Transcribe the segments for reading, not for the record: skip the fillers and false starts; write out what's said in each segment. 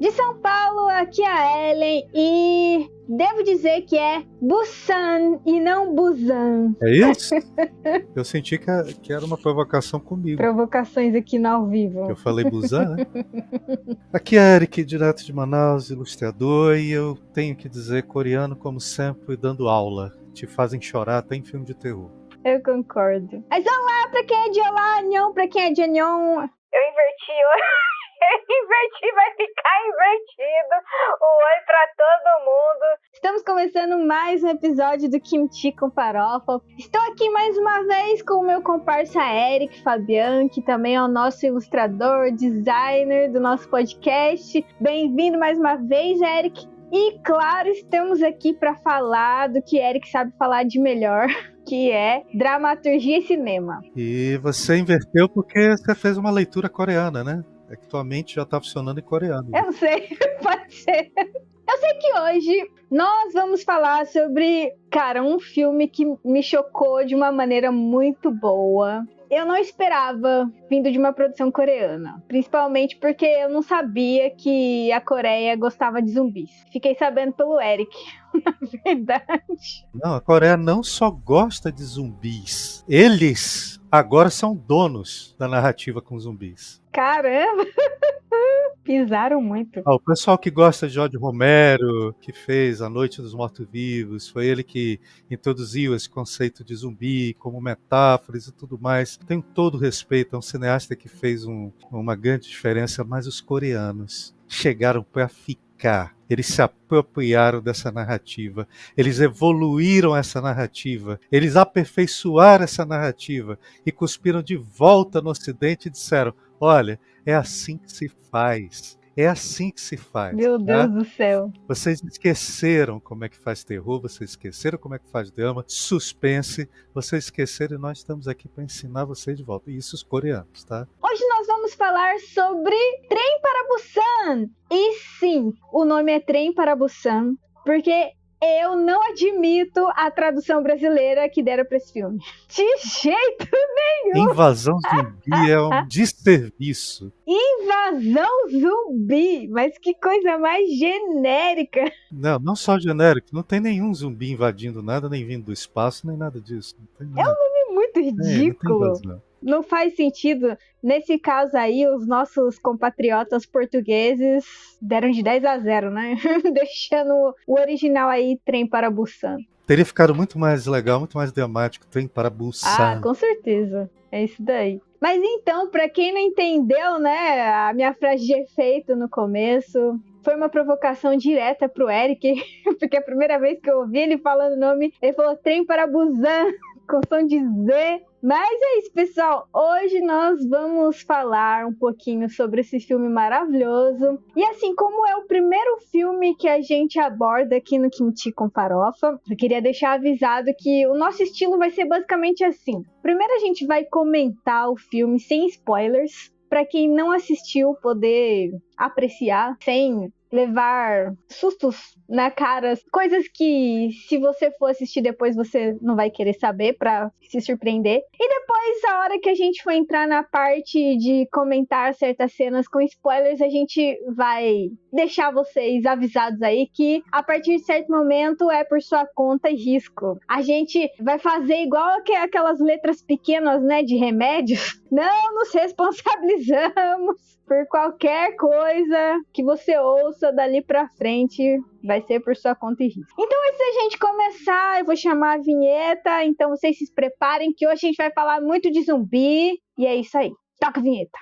De São Paulo, aqui é a Ellen e devo dizer que é Busan e não Busan. É isso? Eu senti que era uma provocação comigo. Provocações aqui no ao vivo. Eu falei Busan, né? Aqui é Eric, direto de Manaus, ilustrador, e eu tenho que dizer coreano, como sempre, dando aula. Te fazem chorar até em filme de terror. Eu concordo. Mas olá pra quem é de olá, anhão pra quem é de anhão. Eu inverti hoje. Vai ficar invertido o oi pra todo mundo. Estamos começando mais um episódio do Kimchi com Farofa. Estou aqui mais uma vez com o meu comparsa Eric Fabian, que também é o nosso ilustrador, designer do nosso podcast. Bem-vindo mais uma vez, Eric. E claro, estamos aqui para falar do que Eric sabe falar de melhor, que é dramaturgia e cinema. E você inverteu porque você fez uma leitura coreana, né? É que tua mente já tá funcionando em coreano. Eu sei, pode ser. Eu sei que hoje nós vamos falar sobre, cara, um filme que me chocou de uma maneira muito boa. Eu não esperava vindo de uma produção coreana, principalmente porque eu não sabia que a Coreia gostava de zumbis. Fiquei sabendo pelo Eric, na verdade. Não, a Coreia não só gosta de zumbis, eles agora são donos da narrativa com zumbis. Caramba! Pisaram muito. O pessoal que gosta de Jorge Romero, que fez A Noite dos Mortos-Vivos, foi ele que introduziu esse conceito de zumbi como metáforas e tudo mais. Tenho todo respeito, é um cineasta que fez uma grande diferença, mas os coreanos chegaram para ficar. Eles se apropriaram dessa narrativa, eles evoluíram essa narrativa, eles aperfeiçoaram essa narrativa e cuspiram de volta no Ocidente e disseram: olha, é assim que se faz. É assim que se faz. Meu Deus do céu. Vocês esqueceram como é que faz terror, vocês esqueceram como é que faz drama, suspense, vocês esqueceram e nós estamos aqui para ensinar vocês de volta. E isso os coreanos, tá? Hoje nós vamos falar sobre Trem para Busan. E sim, o nome é Trem para Busan, porque eu não admito a tradução brasileira que deram para esse filme. De jeito nenhum. Invasão zumbi é um desserviço. Invasão zumbi, mas que coisa mais genérica. Não só genérico, não tem nenhum zumbi invadindo nada, nem vindo do espaço, nem nada disso. Não tem nada. É um nome muito ridículo. Não faz sentido. Nesse caso aí, os nossos compatriotas portugueses deram de 10-0, né? Deixando o original aí, Trem para Busan. Teria ficado muito mais legal, muito mais dramático, Trem para Busan. Ah, com certeza. É isso daí. Mas então, pra quem não entendeu, né, a minha frase de efeito no começo foi uma provocação direta pro Eric, porque a primeira vez que eu ouvi ele falando o nome, ele falou Trem para Busan, com som de Z. Mas é isso, pessoal. Hoje nós vamos falar um pouquinho sobre esse filme maravilhoso. E assim, como é o primeiro filme que a gente aborda aqui no Kimchi com Farofa, eu queria deixar avisado que o nosso estilo vai ser basicamente assim. Primeiro a gente vai comentar o filme sem spoilers, para quem não assistiu poder apreciar sem levar sustos na cara, coisas que se você for assistir depois você não vai querer saber para se surpreender. E depois, a hora que a gente for entrar na parte de comentar certas cenas com spoilers, a gente vai deixar vocês avisados aí que a partir de certo momento é por sua conta e risco. A gente vai fazer igual aquelas letras pequenas, né, de remédios. Não nos responsabilizamos por qualquer coisa que você ouça dali pra frente, vai ser por sua conta e risco. Então, antes da gente começar, eu vou chamar a vinheta, então vocês se preparem que hoje a gente vai falar muito de zumbi, e é isso aí. Toca a vinheta.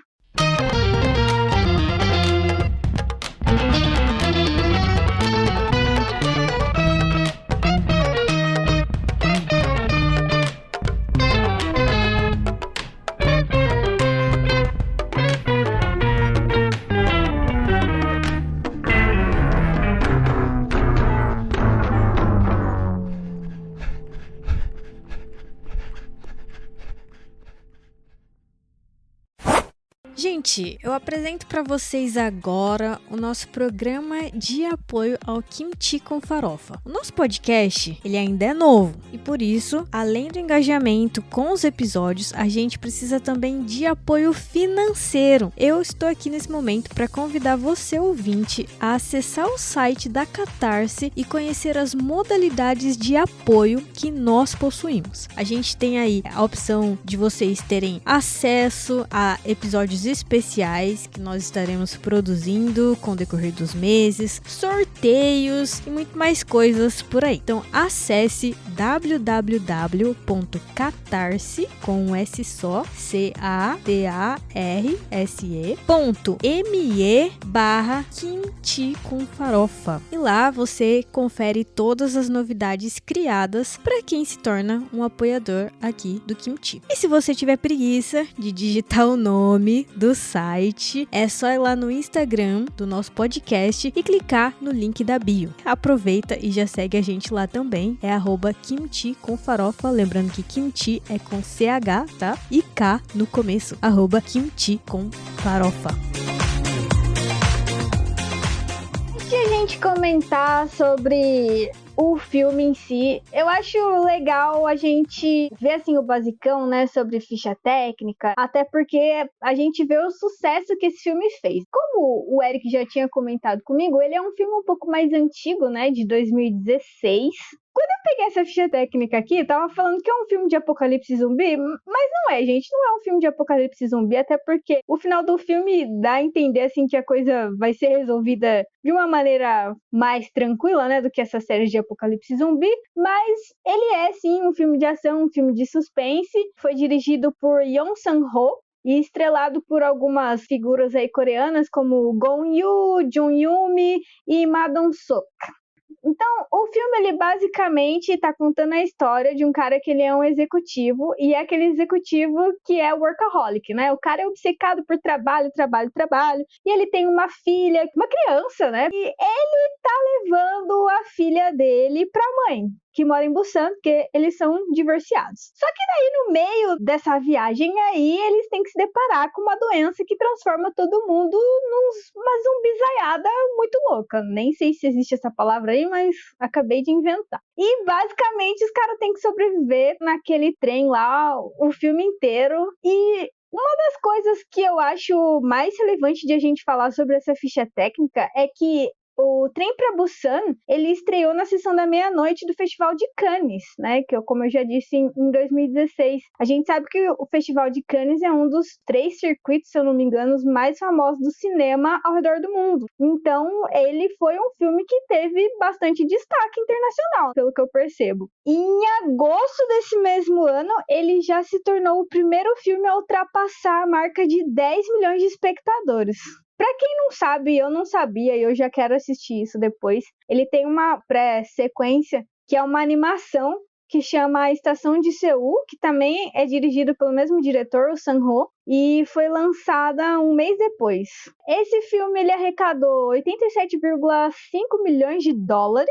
Gente, eu apresento para vocês agora o nosso programa de apoio ao Kimchi com Farofa. O nosso podcast, ele ainda é novo e por isso, além do engajamento com os episódios, a gente precisa também de apoio financeiro. Eu estou aqui nesse momento para convidar você, ouvinte, a acessar o site da Catarse e conhecer as modalidades de apoio que nós possuímos. A gente tem aí a opção de vocês terem acesso a episódios especiais que nós estaremos produzindo com o decorrer dos meses, sorteios e muito mais coisas por aí. Então acesse www.catarse com um S só, catarse.me/kimchi com farofa. E lá você confere todas as novidades criadas para quem se torna um apoiador aqui do Kimchi. E se você tiver preguiça de digitar o nome do site, é só ir lá no Instagram do nosso podcast e clicar no link da bio. Aproveita e já segue a gente lá também, é @kimchi com farofa, lembrando que kimchi é com CH, tá? E K no começo, @kimchi com farofa. Antes de a gente comentar sobre o filme em si, eu acho legal a gente ver assim o basicão, né, sobre ficha técnica, até porque a gente vê o sucesso que esse filme fez. Como o Eric já tinha comentado comigo, ele é um filme um pouco mais antigo, né, de 2016. Quando eu peguei essa ficha técnica aqui, tava falando que é um filme de apocalipse zumbi, mas não é, gente, não é um filme de apocalipse zumbi, até porque o final do filme dá a entender, assim, que a coisa vai ser resolvida de uma maneira mais tranquila, né, do que essa série de apocalipse zumbi, mas ele é, sim, um filme de ação, um filme de suspense, foi dirigido por Yeon Sang-ho, e estrelado por algumas figuras aí coreanas, como Gon-yu, Jung-yumi e Ma Dong-seok. Então, o filme, ele basicamente está contando a história de um cara que ele é um executivo, e é aquele executivo que é workaholic, né? O cara é obcecado por trabalho, e ele tem uma filha, uma criança, né? E ele tá levando a filha dele pra mãe, que mora em Busan, porque eles são divorciados. Só que daí, no meio dessa viagem aí, eles têm que se deparar com uma doença que transforma todo mundo numa zumbizaiada muito louca. Nem sei se existe essa palavra aí, mas acabei de inventar. E, basicamente, os caras têm que sobreviver naquele trem lá o filme inteiro. E uma das coisas que eu acho mais relevante de a gente falar sobre essa ficha técnica é que o Trem para Busan, ele estreou na sessão da meia-noite do Festival de Cannes, né? Que, como eu já disse, em 2016. A gente sabe que o Festival de Cannes é um dos 3 circuitos, se eu não me engano, os mais famosos do cinema ao redor do mundo. Então, ele foi um filme que teve bastante destaque internacional, pelo que eu percebo. E em agosto desse mesmo ano, ele já se tornou o primeiro filme a ultrapassar a marca de 10 milhões de espectadores. Pra quem não sabe, eu não sabia e eu já quero assistir isso depois. Ele tem uma pré-sequência que é uma animação que chama A Estação de Seul, que também é dirigido pelo mesmo diretor, o Sang-ho, e foi lançada um mês depois. Esse filme ele arrecadou 87,5 milhões de dólares,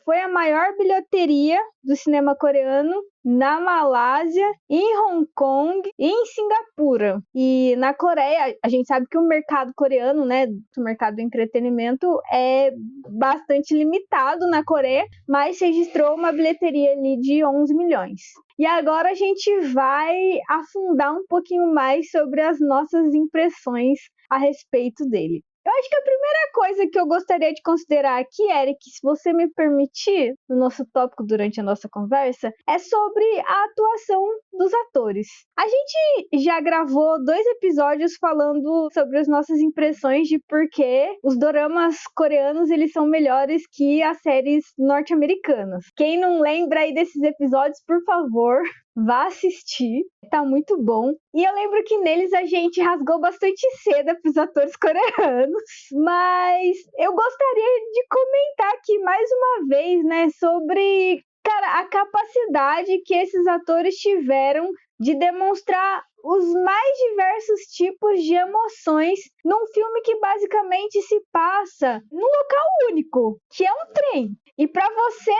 foi a maior bilheteria do cinema coreano na Malásia, em Hong Kong e em Singapura. E na Coreia, a gente sabe que o mercado coreano, né, o mercado do entretenimento é bastante limitado na Coreia, mas registrou uma bilheteria ali de 11 milhões. E agora a gente vai afundar um pouquinho mais sobre as nossas impressões a respeito dele. Eu acho que a primeira coisa que eu gostaria de considerar aqui, Eric, se você me permitir, no nosso tópico durante a nossa conversa, é sobre a atuação dos atores. A gente já gravou 2 episódios falando sobre as nossas impressões de por que os doramas coreanos eles são melhores que as séries norte-americanas. Quem não lembra aí desses episódios, por favor, vá assistir, tá muito bom. E eu lembro que neles a gente rasgou bastante seda pros atores coreanos, mas eu gostaria de comentar aqui mais uma vez, né, sobre, cara, a capacidade que esses atores tiveram de demonstrar os mais diversos tipos de emoções num filme que basicamente se passa num local único, que é um trem. E para você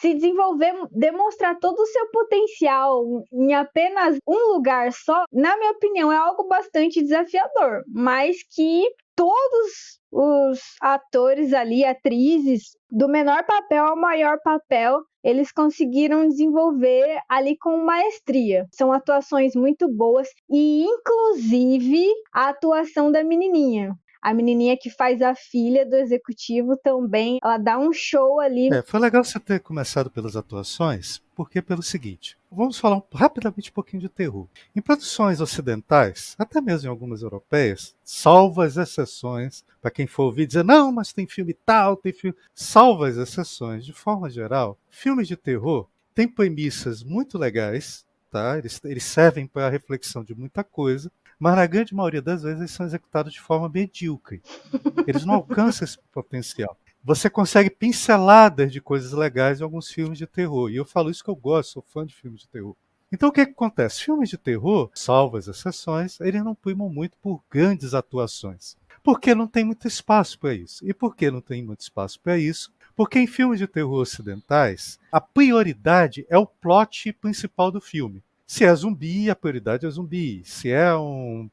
se desenvolver, demonstrar todo o seu potencial em apenas um lugar só, na minha opinião, é algo bastante desafiador, mas que todos os atores ali, atrizes, do menor papel ao maior papel, eles conseguiram desenvolver ali com maestria. São atuações muito boas e, inclusive, a atuação da menininha. A menininha que faz a filha do executivo também, ela dá um show ali. Foi legal você ter começado pelas atuações, porque pelo seguinte, vamos falar rapidamente um pouquinho de terror. Em produções ocidentais, até mesmo em algumas europeias, salvo as exceções, para quem for ouvir dizer, não, mas tem filme tal, tem filme... Salvo as exceções, de forma geral, filmes de terror têm premissas muito legais, tá? Eles servem para a reflexão de muita coisa, mas na grande maioria das vezes eles são executados de forma medíocre. Eles não alcançam esse potencial. Você consegue pinceladas de coisas legais em alguns filmes de terror. E eu falo isso que eu gosto, sou fã de filmes de terror. Então o que acontece? Filmes de terror, salvo as exceções, eles não primam muito por grandes atuações. Porque não tem muito espaço para isso. E por que não tem muito espaço para isso? Porque em filmes de terror ocidentais, a prioridade é o plot principal do filme. Se é zumbi, a prioridade é zumbi. Se é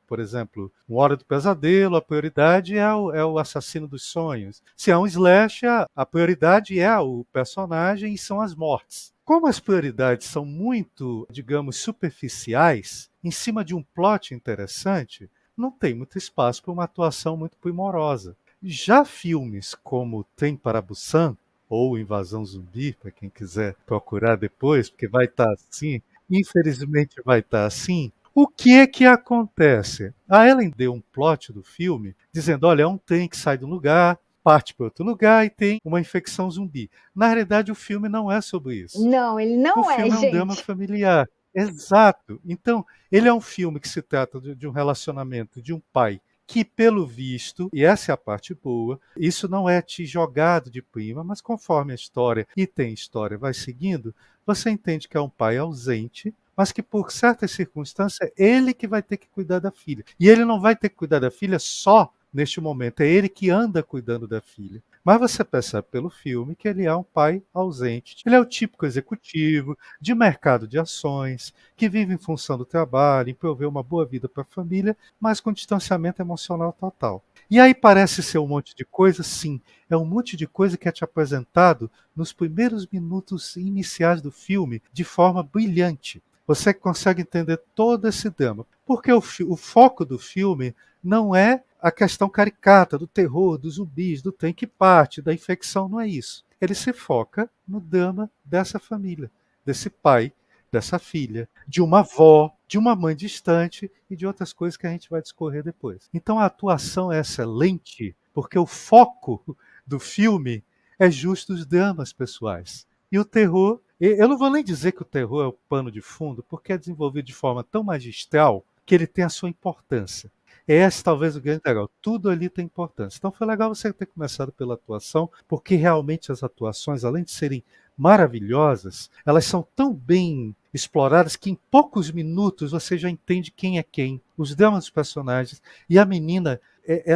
por exemplo, Hora do Pesadelo, a prioridade é o assassino dos sonhos. Se é um slasher, a prioridade é o personagem e são as mortes. Como as prioridades são muito, digamos, superficiais, em cima de um plot interessante, não tem muito espaço para uma atuação muito primorosa. Já filmes como Trem para Busan, ou Invasão Zumbi, para quem quiser procurar depois, porque vai estar assim, infelizmente vai estar assim. O que é que acontece? A Ellen deu um plot do filme dizendo, olha, é um trem que sai de um lugar, parte para outro lugar e tem uma infecção zumbi. Na realidade, o filme não é sobre isso. Não, ele não O filme é um drama familiar. Exato. Então, ele é um filme que se trata de um relacionamento de um pai que, pelo visto, e essa é a parte boa, isso não é te jogado de prima, mas conforme a história, e tem história, vai seguindo, você entende que é um pai ausente, mas que por certas circunstâncias é ele que vai ter que cuidar da filha. E ele não vai ter que cuidar da filha só neste momento, é ele que anda cuidando da filha. Mas você percebe pelo filme que ele é um pai ausente. Ele é o típico executivo de mercado de ações, que vive em função do trabalho, em prover uma boa vida para a família, mas com distanciamento emocional total. E aí parece ser um monte de coisa? Sim, é um monte de coisa que é te apresentado nos primeiros minutos iniciais do filme de forma brilhante. Você consegue entender todo esse drama. Porque o foco do filme não é a questão caricata do terror, dos zumbis, do trem que parte, da infecção, não é isso. Ele se foca no drama dessa família, desse pai, dessa filha, de uma avó, de uma mãe distante e de outras coisas que a gente vai discorrer depois. Então a atuação é excelente, porque o foco do filme é justo os dramas pessoais. E o terror, eu não vou nem dizer que o terror é o pano de fundo, porque é desenvolvido de forma tão magistral que ele tem a sua importância. Esse talvez o grande legal. Tudo ali tem importância. Então foi legal você ter começado pela atuação, porque realmente as atuações, além de serem maravilhosas, elas são tão bem exploradas que em poucos minutos você já entende quem é quem, os dramas dos personagens. E a menina,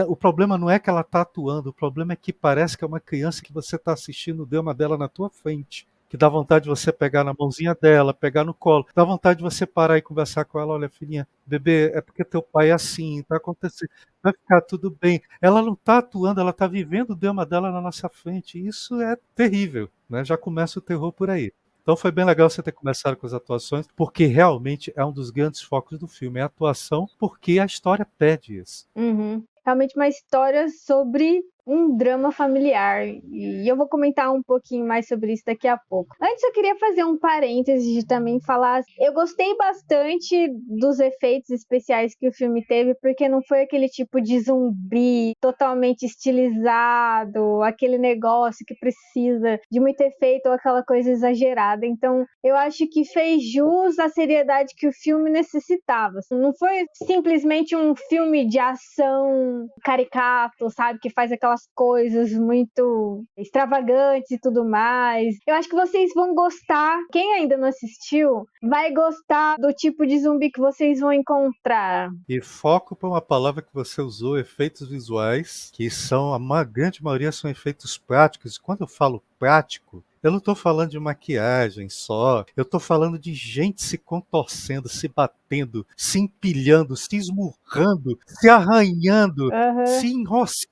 o problema não é que ela está atuando, o problema é que parece que é uma criança que você está assistindo o drama dela na tua frente. Que dá vontade de você pegar na mãozinha dela, pegar no colo, dá vontade de você parar e conversar com ela, olha filhinha, bebê, é porque teu pai é assim, tá acontecendo, vai ficar tudo bem. Ela não está atuando, ela está vivendo o drama dela na nossa frente, e isso é terrível, né? Já começa o terror por aí. Então foi bem legal você ter começado com as atuações, porque realmente é um dos grandes focos do filme, é a atuação, porque a história pede isso. Uhum. Realmente uma história sobre um drama familiar, e eu vou comentar um pouquinho mais sobre isso daqui a pouco. Antes eu queria fazer um parêntese de também falar, eu gostei bastante dos efeitos especiais que o filme teve, porque não foi aquele tipo de zumbi totalmente estilizado, aquele negócio que precisa de muito efeito ou aquela coisa exagerada. Então eu acho que fez jus à seriedade que o filme necessitava. Não foi simplesmente um filme de ação caricato, sabe, que faz aquelas umas coisas muito extravagantes e tudo mais. Eu acho que vocês vão gostar. Quem ainda não assistiu, vai gostar do tipo de zumbi que vocês vão encontrar. E foco para uma palavra que você usou, efeitos visuais, que são, a grande maioria são efeitos práticos. E quando eu falo prático, eu não estou falando de maquiagem só, eu estou falando de gente se contorcendo, se batendo, se empilhando, se esmurrando, se arranhando, se enroscando.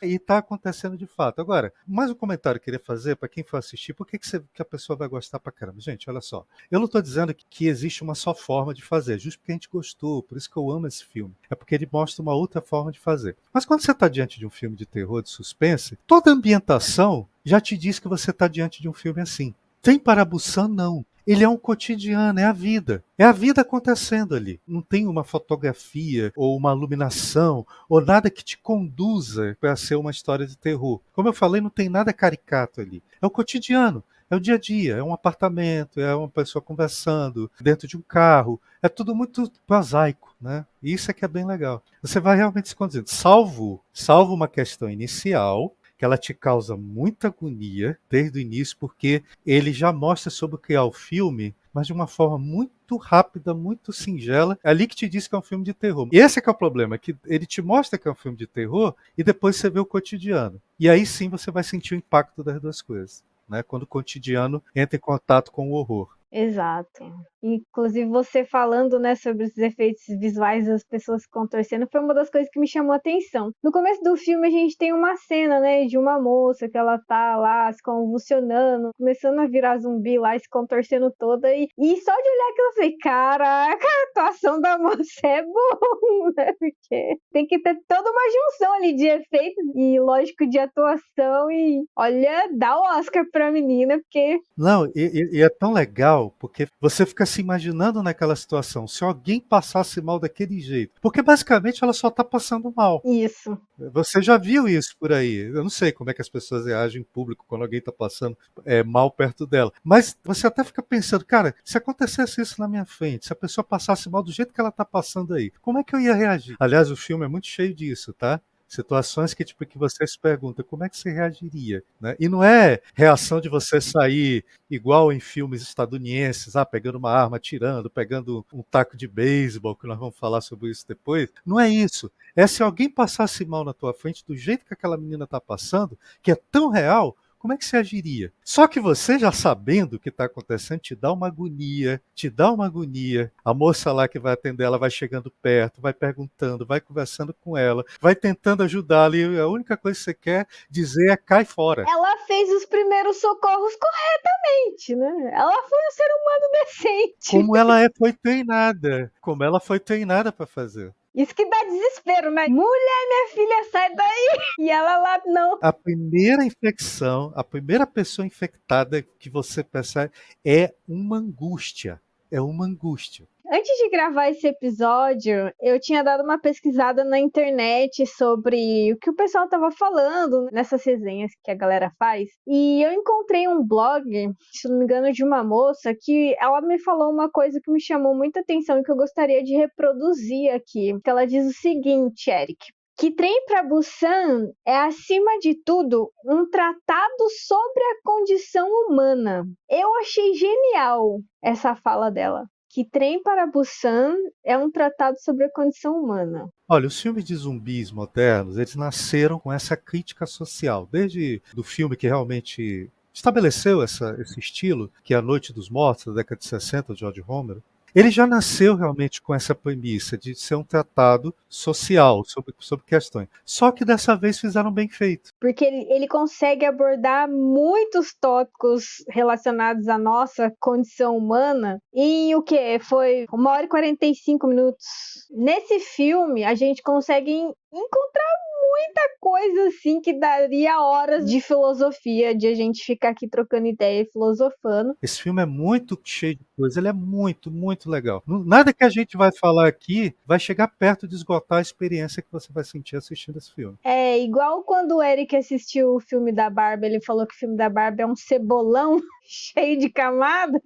E está acontecendo de fato. Agora, mais um comentário que eu queria fazer para quem for assistir, por que a pessoa vai gostar pra caramba? Gente, olha só, eu não estou dizendo que existe uma só forma de fazer, justo porque a gente gostou, por isso que eu amo esse filme. É porque ele mostra uma outra forma de fazer. Mas quando você está diante de um filme de terror, de suspense, toda a ambientação já te diz que você está diante de um filme assim. Tem Parabuçan, não. Ele é um cotidiano, é a vida. É a vida acontecendo ali. Não tem uma fotografia ou uma iluminação ou nada que te conduza para ser uma história de terror. Como eu falei, não tem nada caricato ali. É o cotidiano. É o dia a dia, é um apartamento, é uma pessoa conversando dentro de um carro. É tudo muito prosaico, né? E isso é que é bem legal. Você vai realmente se conduzindo. Salvo uma questão inicial, que ela te causa muita agonia desde o início, porque ele já mostra sobre o que é o filme, mas de uma forma muito rápida, muito singela. É ali que te diz que é um filme de terror. E esse é que é o problema, que ele te mostra que é um filme de terror e depois você vê o cotidiano. E aí sim você vai sentir o impacto das duas coisas, né? Quando o cotidiano entra em contato com o horror. Exato. Inclusive, você falando, né, sobre os efeitos visuais das pessoas se contorcendo, foi uma das coisas que me chamou a atenção. No começo do filme, a gente tem uma cena, né, de uma moça que ela tá lá se convulsionando, começando a virar zumbi lá, se contorcendo toda, e só de olhar aquilo, eu falei, caraca, a atuação da moça é boa, né, porque tem que ter toda uma junção ali de efeitos e, lógico, de atuação, e olha, dá o Oscar pra menina, porque... Não, e é tão legal, porque você fica se imaginando naquela situação, se alguém passasse mal daquele jeito. Porque basicamente ela só está passando mal. Isso. Você já viu isso por aí. Eu não sei como é que as pessoas reagem em público quando alguém está passando mal perto dela. Mas você até fica pensando, cara, se acontecesse isso na minha frente, se a pessoa passasse mal do jeito que ela está passando aí, como é que eu ia reagir? Aliás, o filme é muito cheio disso, tá? Situações que, tipo, que você se pergunta como é que você reagiria, né? E não é reação de você sair igual em filmes estadunidenses, pegando uma arma, atirando, pegando um taco de beisebol, que nós vamos falar sobre isso depois. Não é isso. É se alguém passasse mal na tua frente do jeito que aquela menina está passando, que é tão real, como é que você agiria? Só que você já sabendo o que está acontecendo, te dá uma agonia, A moça lá que vai atender, ela vai chegando perto, vai perguntando, vai conversando com ela, vai tentando ajudá-la e a única coisa que você quer dizer é cai fora. Ela fez os primeiros socorros corretamente, né? Ela foi um ser humano decente. Como ela foi treinada para fazer. Isso que dá desespero, né? Mulher, minha filha, sai daí! E ela lá, não. A primeira infecção, a primeira pessoa infectada que você percebe é uma angústia. É uma angústia. Antes de gravar esse episódio, eu tinha dado uma pesquisada na internet sobre o que o pessoal estava falando nessas resenhas que a galera faz. E eu encontrei um blog, se não me engano, de uma moça, que ela me falou uma coisa que me chamou muita atenção e que eu gostaria de reproduzir aqui. Que ela diz o seguinte, Eric: que Trem para Busan é, acima de tudo, um tratado sobre a condição humana. Eu achei genial essa fala dela. Que Trem para Busan é um tratado sobre a condição humana. Olha, os filmes de zumbis modernos, eles nasceram com essa crítica social. Desde do filme que realmente estabeleceu esse estilo, que é A Noite dos Mortos, da década de 60, de George Romero. Ele já nasceu realmente com essa premissa de ser um tratado social sobre questões. Só que dessa vez fizeram bem feito. Porque ele consegue abordar muitos tópicos relacionados à nossa condição humana em o que? Foi 1h45. Nesse filme, a gente consegue encontrar muita coisa assim que daria horas de filosofia, de a gente ficar aqui trocando ideia e filosofando. Esse filme é muito cheio de coisa, ele é muito, muito legal. Nada que a gente vai falar aqui vai chegar perto de esgotar a experiência que você vai sentir assistindo esse filme. É igual quando o Eric assistiu o filme da Barbie, ele falou que o filme da Barbie é um cebolão cheio de camadas.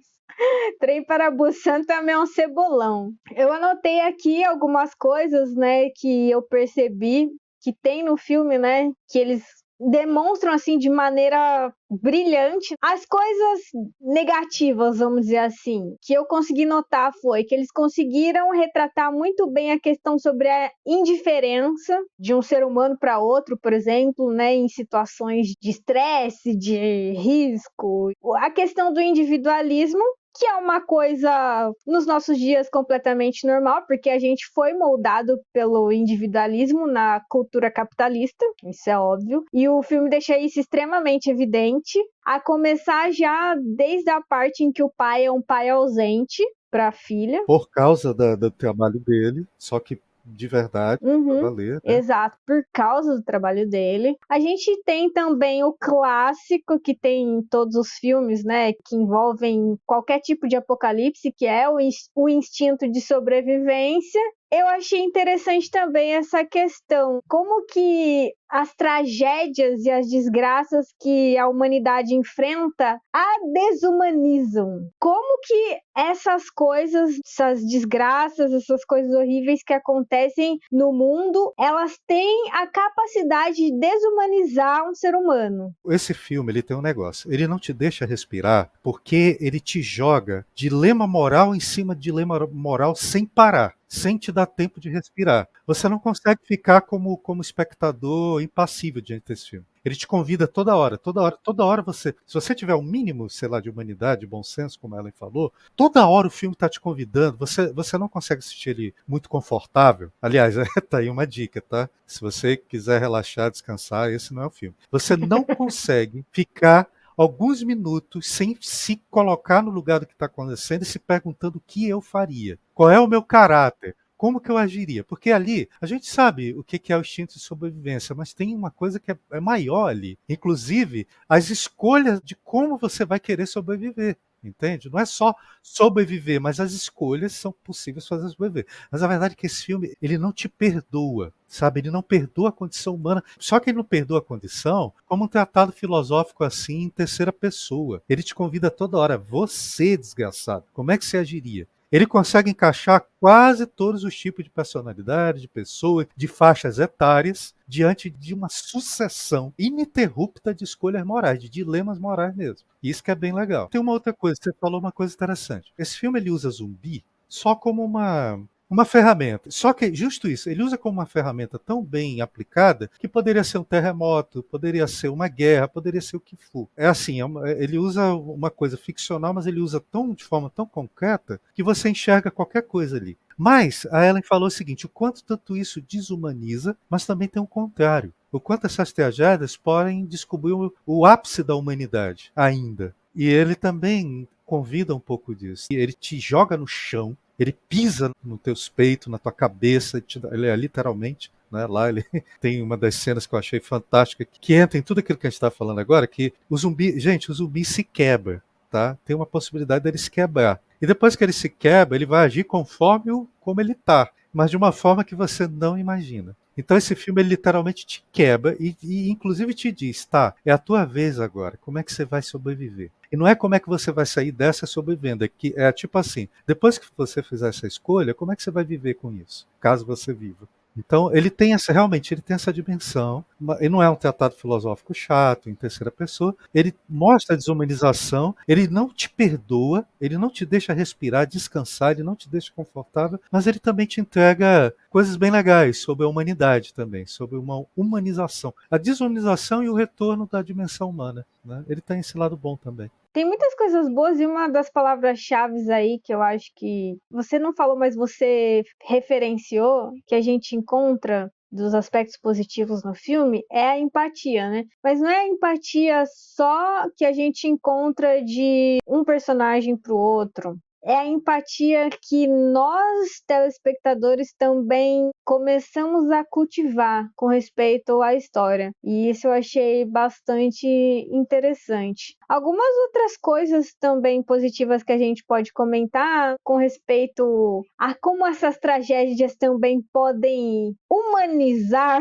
Trem para Busan também é um cebolão. Eu anotei aqui algumas coisas, né, que eu percebi que tem no filme, né? Que eles demonstram assim de maneira brilhante as coisas negativas, vamos dizer assim, que eu consegui notar foi que eles conseguiram retratar muito bem a questão sobre a indiferença de um ser humano para outro, por exemplo, né, em situações de estresse, de risco, a questão do individualismo, que é uma coisa nos nossos dias completamente normal, porque a gente foi moldado pelo individualismo na cultura capitalista, isso é óbvio, e o filme deixa isso extremamente evidente, a começar já desde a parte em que o pai é um pai ausente para a filha. Por causa do trabalho dele, só que de verdade, pra valer, né? Exato, por causa do trabalho dele. A gente tem também o clássico que tem em todos os filmes, né, que envolvem qualquer tipo de apocalipse, que é o instinto de sobrevivência. Eu achei interessante também essa questão, como que as tragédias e as desgraças que a humanidade enfrenta a desumanizam. Como que essas coisas, essas desgraças, essas coisas horríveis que acontecem no mundo, elas têm a capacidade de desumanizar um ser humano. Esse filme, ele tem um negócio, ele não te deixa respirar porque ele te joga dilema moral em cima de dilema moral sem parar, sem te dar tempo de respirar. Você não consegue ficar como espectador impassível diante desse filme. Ele te convida toda hora você, se você tiver um mínimo, sei lá, de humanidade, de bom senso, como a Ellen falou, toda hora o filme está te convidando, você não consegue assistir ele muito confortável. Aliás, tá aí uma dica, tá? Se você quiser relaxar, descansar, esse não é o filme. Você não consegue ficar alguns minutos sem se colocar no lugar do que está acontecendo e se perguntando o que eu faria. Qual é o meu caráter? Como que eu agiria? Porque ali, a gente sabe o que é o instinto de sobrevivência, mas tem uma coisa que é maior ali. Inclusive, as escolhas de como você vai querer sobreviver. Entende? Não é só sobreviver, mas as escolhas são possíveis fazer sobreviver. Mas a verdade é que esse filme, ele não te perdoa, sabe? Ele não perdoa a condição humana. Só que ele não perdoa a condição como um tratado filosófico assim em terceira pessoa. Ele te convida toda hora, você, desgraçado, como é que você agiria? Ele consegue encaixar quase todos os tipos de personalidade, de pessoa, de faixas etárias, diante de uma sucessão ininterrupta de escolhas morais, de dilemas morais mesmo. Isso que é bem legal. Tem uma outra coisa, você falou uma coisa interessante. Esse filme ele usa zumbi só como uma ferramenta. Só que, justo isso, ele usa como uma ferramenta tão bem aplicada que poderia ser um terremoto, poderia ser uma guerra, poderia ser o que for. É assim, ele usa uma coisa ficcional, mas ele usa de forma tão concreta que você enxerga qualquer coisa ali. Mas a Ellen falou o seguinte, o quanto tanto isso desumaniza, mas também tem o contrário. O quanto essas tragédias podem descobrir o ápice da humanidade ainda. E ele também convida um pouco disso. Ele te joga no chão, ele pisa nos teus peitos, na tua cabeça, ele é literalmente, né, lá ele tem uma das cenas que eu achei fantástica, que entra em tudo aquilo que a gente está falando agora, que o zumbi se quebra, tá? Tem uma possibilidade dele se quebrar. E depois que ele se quebra, ele vai agir conforme como ele está, mas de uma forma que você não imagina. Então esse filme ele literalmente te quebra e inclusive te diz, tá, é a tua vez agora, como é que você vai sobreviver? E não é como é que você vai sair dessa sobrevivendo, é tipo assim, depois que você fizer essa escolha, como é que você vai viver com isso, caso você viva? Então ele tem realmente ele tem essa dimensão, ele não é um tratado filosófico chato, em terceira pessoa, ele mostra a desumanização, ele não te perdoa, ele não te deixa respirar, descansar, ele não te deixa confortável, mas ele também te entrega coisas bem legais sobre a humanidade também, sobre uma humanização, a desumanização e o retorno da dimensão humana, né? Ele tem esse lado bom também. Tem muitas coisas boas e uma das palavras-chave aí que eu acho que você não falou, mas você referenciou, que a gente encontra dos aspectos positivos no filme, é a empatia, né? Mas não é a empatia só que a gente encontra de um personagem para o outro. É a empatia que nós, telespectadores, também começamos a cultivar com respeito à história. E isso eu achei bastante interessante. Algumas outras coisas também positivas que a gente pode comentar com respeito a como essas tragédias também podem humanizar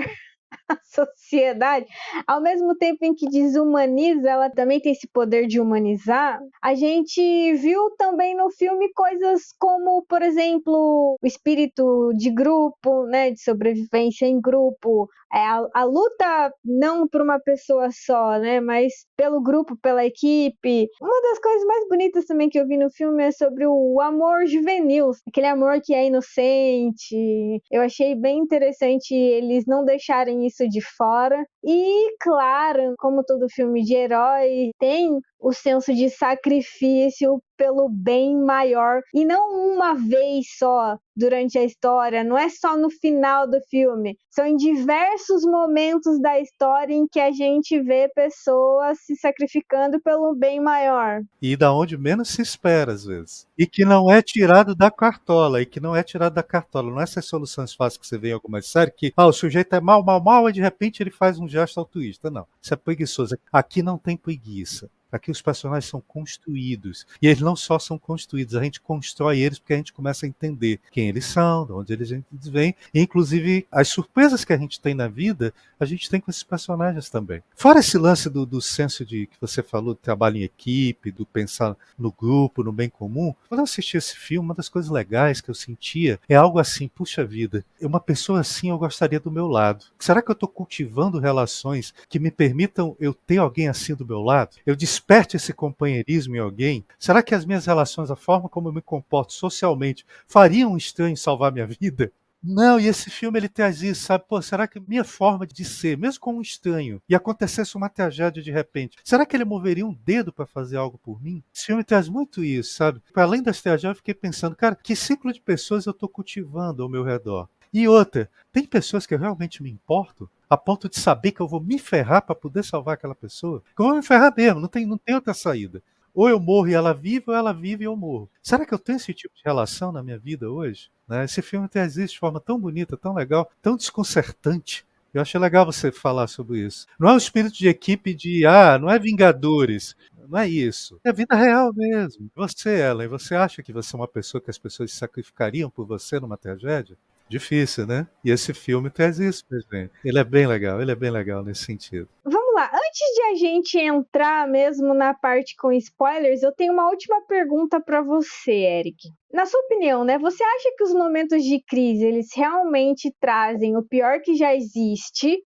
a sociedade, ao mesmo tempo em que desumaniza, ela também tem esse poder de humanizar. A gente viu também no filme coisas como, por exemplo, o espírito de grupo, né, de sobrevivência em grupo, a luta não por uma pessoa só, né, mas pelo grupo, pela equipe. Uma das coisas mais bonitas também que eu vi no filme é sobre o amor juvenil, aquele amor que é inocente. Eu achei bem interessante eles não deixarem isso de fora. E, claro, como todo filme de herói, tem o senso de sacrifício pelo bem maior, e não uma vez só durante a história, não é só no final do filme, são em diversos momentos da história em que a gente vê pessoas se sacrificando pelo bem maior. E da onde menos se espera, às vezes. E que não é tirado da cartola, não é essas soluções fáceis que você vê em algumas séries, que o sujeito é mal, mal, mal, e de repente ele faz um gesto altruísta. Não, isso é preguiçoso. Aqui não tem preguiça. Aqui os personagens são construídos. E eles não só são construídos, a gente constrói eles porque a gente começa a entender quem eles são, de onde eles vêm. E, inclusive, as surpresas que a gente tem na vida, a gente tem com esses personagens também. Fora esse lance do senso de que você falou, do trabalho em equipe, do pensar no grupo, no bem comum. Quando eu assisti esse filme, uma das coisas legais que eu sentia é algo assim, puxa vida, uma pessoa assim eu gostaria do meu lado. Será que eu estou cultivando relações que me permitam eu ter alguém assim do meu lado? Eu desperte esse companheirismo em alguém? Será que as minhas relações, a forma como eu me comporto socialmente, fariam um estranho salvar minha vida? Não, e esse filme ele traz isso, sabe? Pô, será que minha forma de ser, mesmo com um estranho, e acontecesse uma tragédia de repente, será que ele moveria um dedo para fazer algo por mim? Esse filme traz muito isso, sabe? Para além das tragédias, eu fiquei pensando, cara, que ciclo de pessoas eu estou cultivando ao meu redor? E outra, tem pessoas que eu realmente me importo? A ponto de saber que eu vou me ferrar para poder salvar aquela pessoa? Que eu vou me ferrar mesmo, não tem outra saída. Ou eu morro e ela vive, ou ela vive e eu morro. Será que eu tenho esse tipo de relação na minha vida hoje? Né? Esse filme traz isso de forma tão bonita, tão legal, tão desconcertante. Eu achei legal você falar sobre isso. Não é o espírito de equipe não é Vingadores. Não é isso. É a vida real mesmo. Você, Ellen, você acha que você é uma pessoa que as pessoas se sacrificariam por você numa tragédia? Difícil, né? E esse filme traz isso pra gente. Ele é bem legal nesse sentido. Vamos lá, antes de a gente entrar mesmo na parte com spoilers, eu tenho uma última pergunta para você, Eric. Na sua opinião, né, você acha que os momentos de crise, eles realmente trazem o pior que já existe,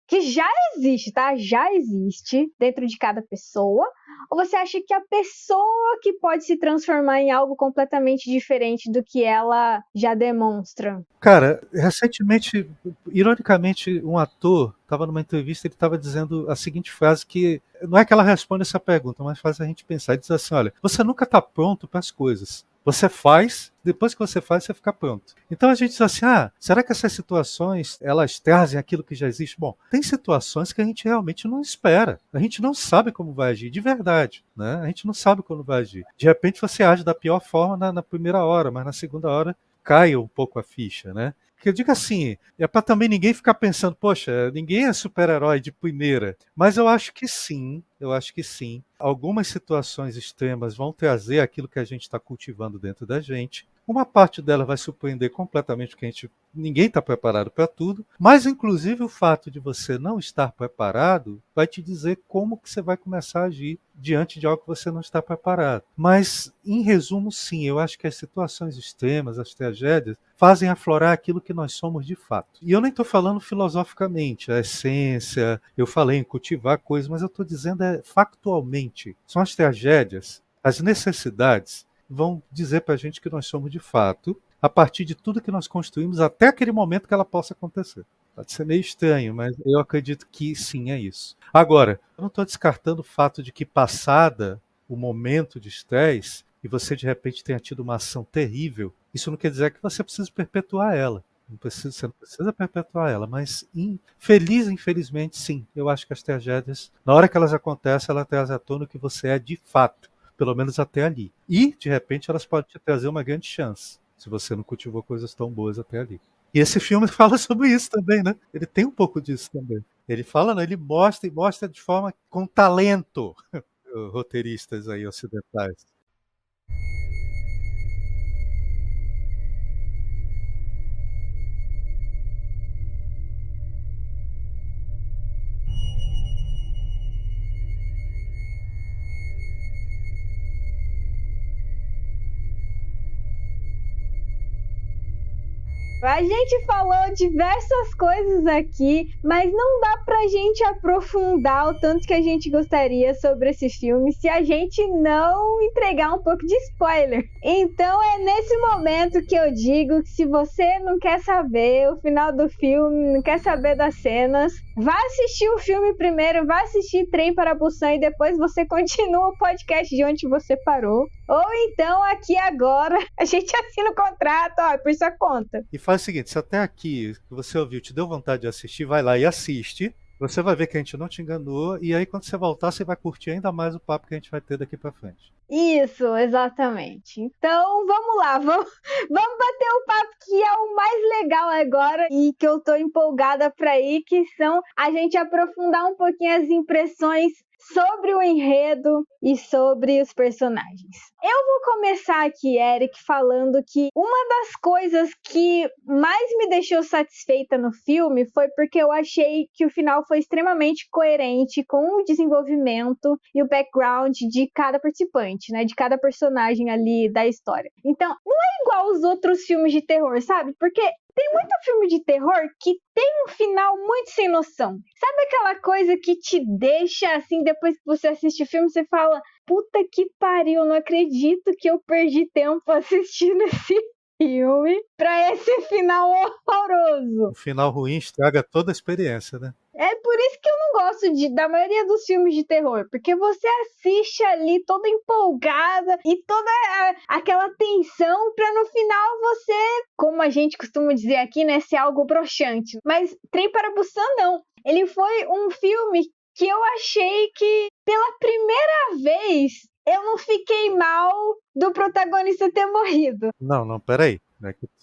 tá? Já existe dentro de cada pessoa? Ou você acha que a pessoa que pode se transformar em algo completamente diferente do que ela já demonstra? Cara, recentemente, ironicamente, um ator estava numa entrevista, ele estava dizendo a seguinte frase que não é que ela responde essa pergunta, mas faz a gente pensar. Ele diz assim, olha, você nunca está pronto para as coisas. Você faz, depois que você faz, você fica pronto. Então a gente diz assim, será que essas situações, elas trazem aquilo que já existe? Bom, tem situações que a gente realmente não espera. A gente não sabe como vai agir, de verdade. Né? A gente não sabe como vai agir. De repente você age da pior forma na primeira hora, mas na segunda hora cai um pouco a ficha, né? Porque eu digo assim, é para também ninguém ficar pensando, poxa, ninguém é super-herói de primeira. Mas eu acho que sim, algumas situações extremas vão trazer aquilo que a gente está cultivando dentro da gente. Uma parte dela vai surpreender completamente, porque ninguém está preparado para tudo, mas inclusive o fato de você não estar preparado vai te dizer como que você vai começar a agir diante de algo que você não está preparado. Mas, em resumo, sim, eu acho que as situações extremas, as tragédias, fazem aflorar aquilo que nós somos de fato. E eu nem estou falando filosoficamente, a essência, eu falei em cultivar coisas, mas eu estou dizendo factualmente. São as tragédias, as necessidades, vão dizer para a gente que nós somos de fato, a partir de tudo que nós construímos até aquele momento que ela possa acontecer. Pode ser meio estranho, mas eu acredito que sim, é isso. Agora, eu não estou descartando o fato de que passada o momento de estresse e você de repente tenha tido uma ação terrível, isso não quer dizer que você precisa perpetuar ela. Você não precisa perpetuar ela, mas infelizmente, sim. Eu acho que as tragédias, na hora que elas acontecem, ela traz à tona o que você é de fato. Pelo menos até ali. E, de repente, elas podem te trazer uma grande chance, se você não cultivou coisas tão boas até ali. E esse filme fala sobre isso também, né? Ele tem um pouco disso também. Ele fala, não, ele mostra e mostra de forma com talento, roteiristas aí ocidentais. A gente falou diversas coisas aqui, mas não dá pra gente aprofundar o tanto que a gente gostaria sobre esse filme se a gente não entregar um pouco de spoiler. Então é nesse momento que eu digo que se você não quer saber o final do filme, não quer saber das cenas, vá assistir o filme primeiro, vá assistir Trem para Busan e depois você continua o podcast de onde você parou. Ou então, aqui agora, a gente assina o contrato, ó, por sua conta. E faz o seguinte, se até aqui que você ouviu te deu vontade de assistir, vai lá e assiste. Você vai ver que a gente não te enganou. E aí quando você voltar, você vai curtir ainda mais o papo que a gente vai ter daqui pra frente. Isso, exatamente. Então, vamos lá, vamos bater o papo que é o mais legal agora e que eu tô empolgada pra ir, que são a gente aprofundar um pouquinho as impressões sobre o enredo e sobre os personagens. Eu vou começar aqui, Eric, falando que uma das coisas que mais me deixou satisfeita no filme foi porque eu achei que o final foi extremamente coerente com o desenvolvimento e o background de cada participante, né? De cada personagem ali da história. Então, não é igual aos outros filmes de terror, sabe? Porque tem muito filme de terror que tem um final muito sem noção. Sabe aquela coisa que te deixa, assim, depois que você assiste o filme, você fala, puta que pariu, não acredito que eu perdi tempo assistindo esse filme pra esse final horroroso. O final ruim estraga toda a experiência, né? É por isso que eu não gosto da maioria dos filmes de terror, porque você assiste ali toda empolgada e toda aquela tensão pra no final você, como a gente costuma dizer aqui, né, ser algo broxante. Mas Trem para Busan não. Ele foi um filme que eu achei que pela primeira vez eu não fiquei mal do protagonista ter morrido. Não, peraí.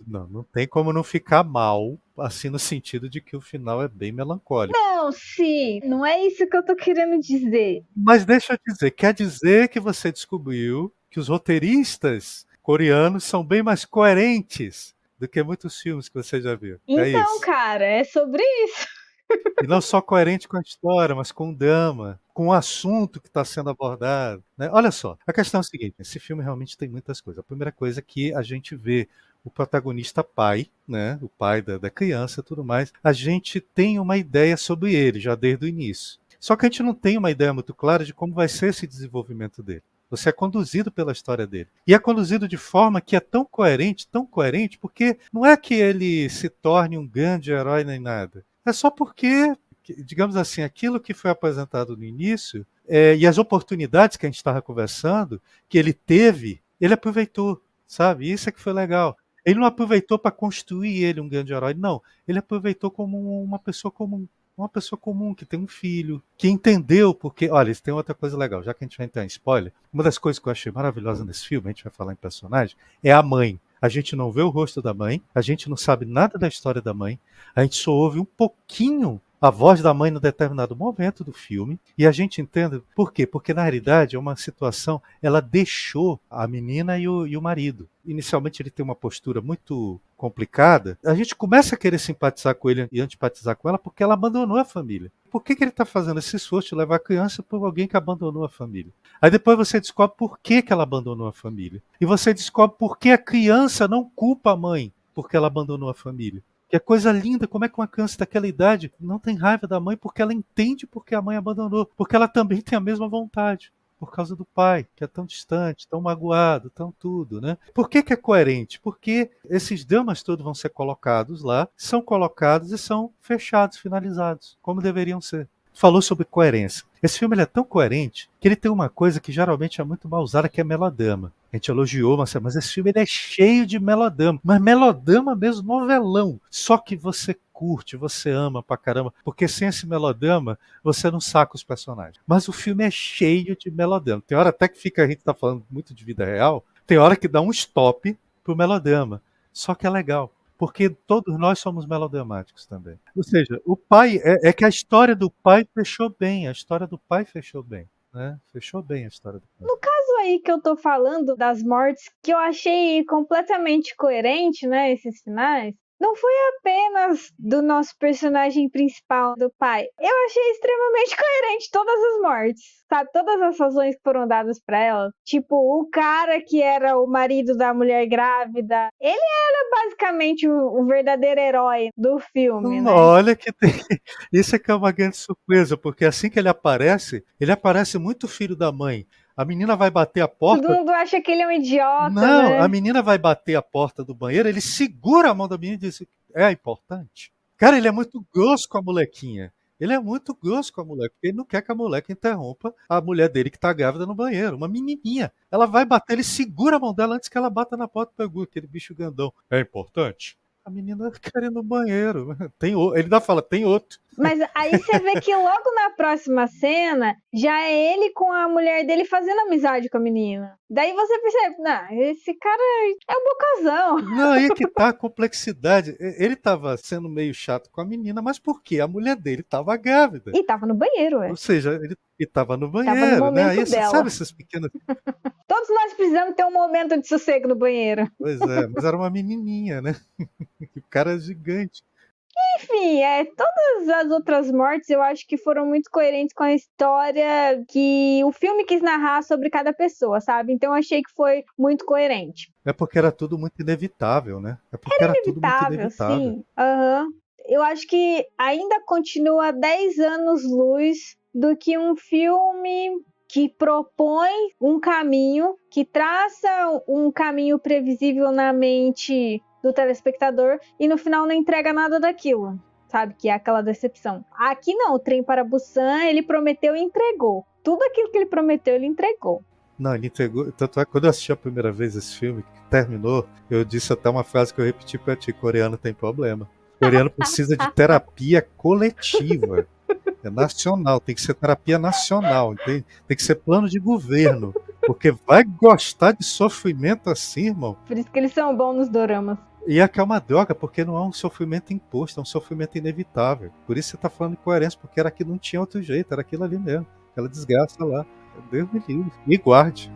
Não tem como não ficar mal, assim, no sentido de que o final é bem melancólico. Não, sim, não é isso que eu tô querendo dizer. Mas deixa eu dizer, quer dizer que você descobriu que os roteiristas coreanos são bem mais coerentes do que muitos filmes que você já viu. É Então, isso. cara, é sobre isso. E não só coerente com a história, mas com o drama, com o assunto que está sendo abordado, né? Olha só, a questão é a seguinte: esse filme realmente tem muitas coisas. A primeira coisa é que a gente vê o protagonista pai, né? O pai da criança e tudo mais. A gente tem uma ideia sobre ele já desde o início. Só que a gente não tem uma ideia muito clara de como vai ser esse desenvolvimento dele. Você é conduzido pela história dele. E é conduzido de forma que é tão coerente, porque não é que ele se torne um grande herói nem nada. É só porque, digamos assim, aquilo que foi apresentado no início e as oportunidades que a gente estava conversando, que ele teve, ele aproveitou, sabe? Isso é que foi legal. Ele não aproveitou para construir ele um grande herói, não. Ele aproveitou como uma pessoa comum. Uma pessoa comum que tem um filho, que entendeu porque... Olha, isso tem outra coisa legal, já que a gente vai entrar em spoiler, uma das coisas que eu achei maravilhosa nesse filme, a gente vai falar em personagem, é a mãe. A gente não vê o rosto da mãe, a gente não sabe nada da história da mãe, a gente só ouve um pouquinho a voz da mãe no determinado momento do filme, e a gente entende por quê? Porque na realidade é uma situação, ela deixou a menina e o marido. Inicialmente ele tem uma postura muito complicada, a gente começa a querer simpatizar com ele e antipatizar com ela porque ela abandonou a família. Por que ele está fazendo esse esforço de levar a criança por alguém que abandonou a família? Aí depois você descobre por que ela abandonou a família. E você descobre por que a criança não culpa a mãe porque ela abandonou a família. Que é coisa linda, como é que uma criança daquela idade não tem raiva da mãe porque ela entende porque a mãe abandonou, porque ela também tem a mesma vontade, por causa do pai, que é tão distante, tão magoado, tão tudo, né? Por que é coerente? Porque esses dramas todos vão ser colocados lá, são colocados e são fechados, finalizados, como deveriam ser. Falou sobre coerência. Esse filme ele é tão coerente que ele tem uma coisa que geralmente é muito mal usada, que é melodrama. A gente elogiou, mas esse filme ele é cheio de melodrama. Mas melodrama mesmo, novelão. Só que você curte, você ama pra caramba. Porque sem esse melodrama, você não saca os personagens. Mas o filme é cheio de melodrama. Tem hora até que fica, a gente tá falando muito de vida real, tem hora que dá um stop pro melodrama. Só que é legal. Porque todos nós somos melodramáticos também. Ou seja, o pai, é que a história do pai fechou bem. A história do pai fechou bem. Né? Fechou bem a história do pai. No caso aí que eu tô falando das mortes, que eu achei completamente coerente, né, esses finais, não foi apenas do nosso personagem principal, do pai. Eu achei extremamente coerente todas as mortes, sabe? Todas as razões que foram dadas pra ela. Tipo, o cara que era o marido da mulher grávida, ele era basicamente o verdadeiro herói do filme, né? Olha que tem. Isso é que é uma grande surpresa, porque assim que ele aparece muito filho da mãe. A menina vai bater a Todo porta. mundo acha que ele é um idiota, Não, a né? menina vai bater a porta do banheiro, ele segura a mão da menina e diz: é importante. Cara, ele é muito grosso com a molequinha. Ele é muito grosso com a moleque, porque ele não quer que a moleque interrompa a mulher dele que tá grávida no banheiro. Uma menininha. Ela vai bater, ele segura a mão dela antes que ela bata na porta e pegou aquele bicho grandão. É importante? A menina quer ir no banheiro. Ele ainda fala, tem outro. Mas aí você vê que logo na próxima cena, já é ele com a mulher dele fazendo amizade com a menina. Daí você percebe, não, esse cara é um bocazão. Não, aí que tá a complexidade. Ele tava sendo meio chato com a menina, mas por quê? A mulher dele tava grávida. E tava no banheiro, Ou seja, ele tava no Tava no banheiro, né? momento Aí, dela. sabe essas pequenas. Todos nós precisamos ter um momento de sossego no banheiro. Pois é, mas era uma menininha, né? O cara é gigante. Enfim, todas as outras mortes eu acho que foram muito coerentes com a história que o filme quis narrar sobre cada pessoa, sabe? Então eu achei que foi muito coerente. É porque era tudo muito inevitável, né? É porque era tudo muito Inevitável, inevitável. sim. Aham. Eu acho que ainda continua 10 anos luz do que um filme que propõe um caminho, que traça um caminho previsível na mente do telespectador e no final não entrega nada daquilo, sabe? Que é aquela decepção. Aqui não, o Trem para Busan, ele prometeu e entregou. Tudo aquilo que ele prometeu, ele entregou. Não, ele entregou. Tanto é que quando eu assisti a primeira vez esse filme, que terminou, eu disse até uma frase que eu repeti pra ti: coreano tem problema. O coreano precisa de terapia coletiva. É nacional, tem que ser terapia nacional, tem que ser plano de governo. Porque vai gostar de sofrimento assim, irmão. Por isso que eles são bons nos doramas. E aqui é uma droga, porque não é um sofrimento imposto, é um sofrimento inevitável. Por isso você tá falando de coerência, porque era que não tinha outro jeito, era aquilo ali mesmo. Aquela desgraça lá. Deus me livre. Me guarde.